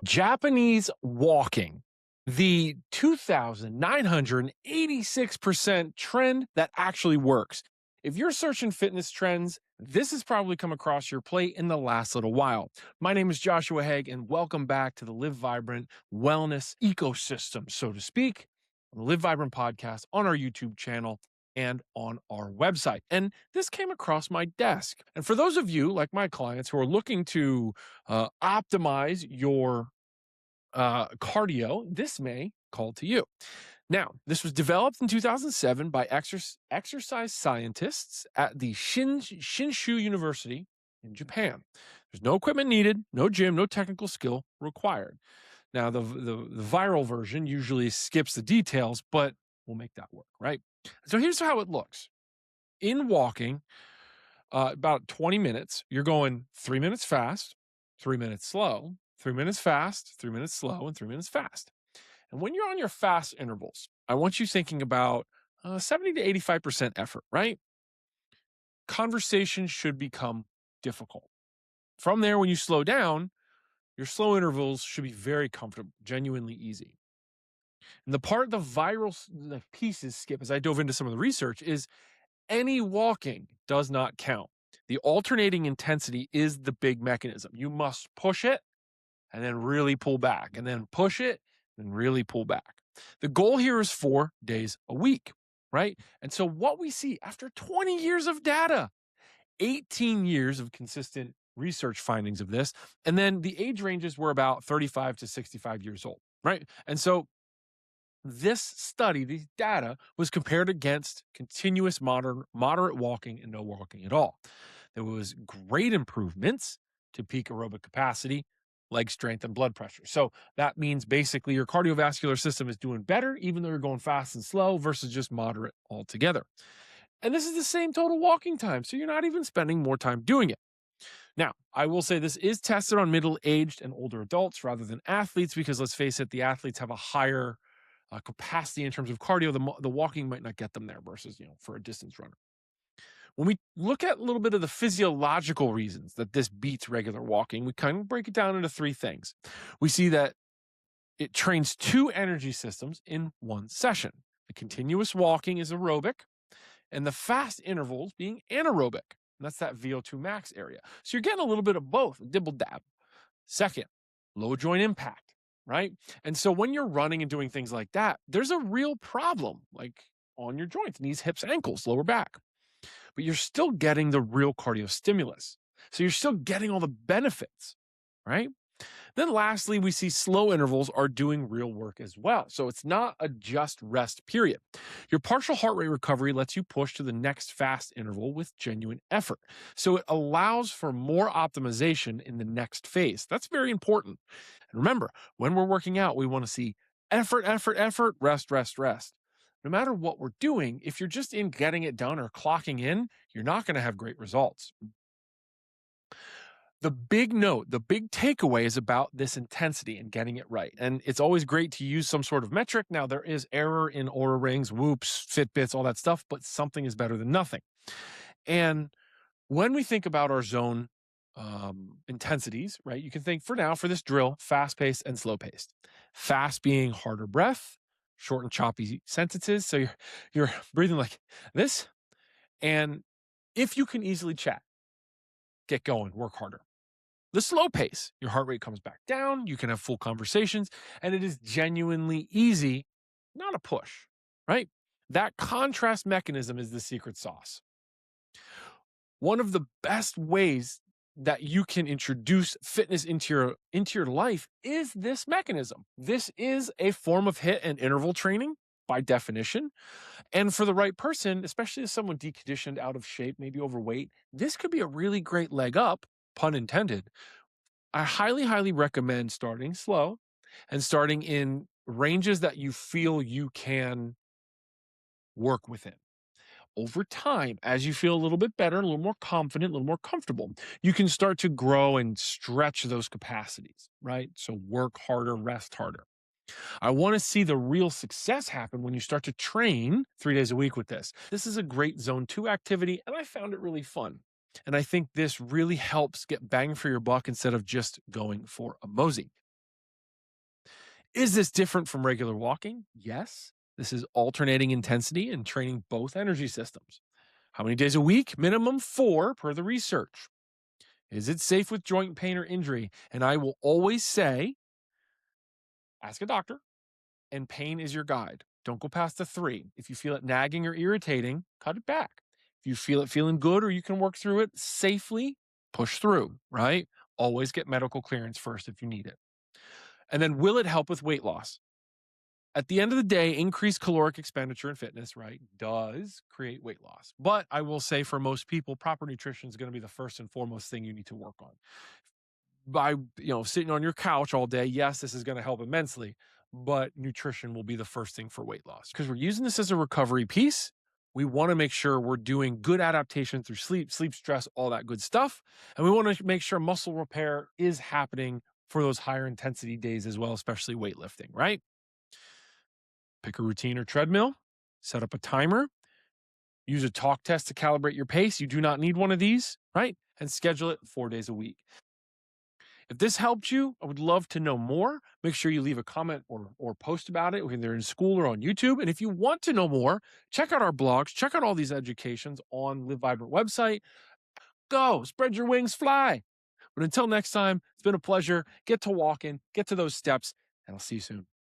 Japanese walking, the 2,986% trend that actually works. If you're searching fitness trends, this has probably come across your plate in the last little while. My name is Joshua Haag, and welcome back to the Live Vibrant Wellness ecosystem, so to speak, on the Live Vibrant podcast, on our YouTube channel, and on our website. And this came across my desk. And for those of you, like my clients, who are looking to optimize your cardio, this may call to you. Now, this was developed in 2007 by exercise scientists at the Shinshu University in Japan. There's no equipment needed, no gym, no technical skill required. Now, the viral version usually skips the details, but we'll make that work, right? So here's how it looks. In walking, about 20 minutes, you're going 3 minutes fast, 3 minutes slow, 3 minutes fast, 3 minutes slow, and 3 minutes fast. And when you're on your fast intervals, I want you thinking about 70 to 85% effort, right? Conversation should become difficult. From there, when you slow down, your slow intervals should be very comfortable, genuinely easy. And the part the viral pieces skip, as I dove into some of the research, is any walking does not count. The alternating intensity is the big mechanism. You must push it and then really pull back, and then push it and really pull back. The goal here is 4 days a week, right? And so what we see after 20 years of data, 18 years of consistent research findings of this, and then the age ranges were about 35 to 65 years old, right? And so this study, these data, was compared against continuous moderate walking and no walking at all. There was great improvements to peak aerobic capacity, leg strength, and blood pressure. So that means basically your cardiovascular system is doing better, even though you're going fast and slow versus just moderate altogether. And this is the same total walking time, so you're not even spending more time doing it. Now, I will say this is tested on middle-aged and older adults rather than athletes, because let's face it, the athletes have a higher capacity in terms of cardio. The walking might not get them there versus, for a distance runner. When we look at a little bit of the physiological reasons that this beats regular walking, we kind of break it down into three things. We see that it trains two energy systems in one session. The continuous walking is aerobic, and the fast intervals being anaerobic. And that's that VO2 max area. So you're getting a little bit of both, dibble dab. Second, low joint impact, right? And so when you're running and doing things like that, there's a real problem, like on your joints, knees, hips, ankles, lower back. But you're still getting the real cardio stimulus. So you're still getting all the benefits, right? Then lastly, we see slow intervals are doing real work as well. So it's not a just rest period. Your partial heart rate recovery lets you push to the next fast interval with genuine effort. So it allows for more optimization in the next phase. That's very important. And remember, when we're working out, we want to see effort, effort, effort, rest, rest, rest. No matter what we're doing, if you're just in getting it done or clocking in, you're not going to have great results. The big note, the big takeaway is about this intensity and getting it right. And it's always great to use some sort of metric. Now, there is error in Oura Rings, Whoops, Fitbits, all that stuff, but something is better than nothing. And when we think about our zone intensities, right, you can think for this drill, fast-paced and slow-paced. Fast being harder breath, short and choppy sentences. So you're breathing like this. And if you can easily chat, get going, work harder. The slow pace, your heart rate comes back down, you can have full conversations, and it is genuinely easy, not a push, right? That contrast mechanism is the secret sauce. One of the best ways that you can introduce fitness into your life is this mechanism. This is a form of HIIT and interval training by definition. And for the right person, especially as someone deconditioned, out of shape, maybe overweight, this could be a really great leg up, pun intended. I highly, highly recommend starting slow and starting in ranges that you feel you can work within. Over time, as you feel a little bit better, a little more confident, a little more comfortable, you can start to grow and stretch those capacities, right? So work harder, rest harder. I want to see the real success happen when you start to train 3 days a week with this. This is a great zone 2 activity, and I found it really fun. And I think this really helps get bang for your buck instead of just going for a mosey. Is this different from regular walking? Yes. This is alternating intensity and training both energy systems. How many days a week? Minimum 4 per the research. Is it safe with joint pain or injury? And I will always say, ask a doctor, and pain is your guide. Don't go past the 3. If you feel it nagging or irritating, cut it back. If you feel it feeling good or you can work through it safely, push through, right? Always get medical clearance first if you need it. And then, will it help with weight loss? At the end of the day, increased caloric expenditure in fitness, right, does create weight loss. But I will say for most people, proper nutrition is going to be the first and foremost thing you need to work on. By sitting on your couch all day, yes, this is going to help immensely, but nutrition will be the first thing for weight loss because we're using this as a recovery piece. We want to make sure we're doing good adaptation through sleep, stress, all that good stuff. And we want to make sure muscle repair is happening for those higher intensity days as well, especially weightlifting, right? Pick a routine or treadmill, set up a timer, use a talk test to calibrate your pace. You do not need one of these, right? And schedule it 4 days a week. If this helped you, I would love to know more. Make sure you leave a comment or post about it, whether in school or on YouTube. And if you want to know more, check out our blogs, check out all these educations on Live Vibrant website. Go, spread your wings, fly. But until next time, it's been a pleasure. Get to walking, get to those steps, and I'll see you soon.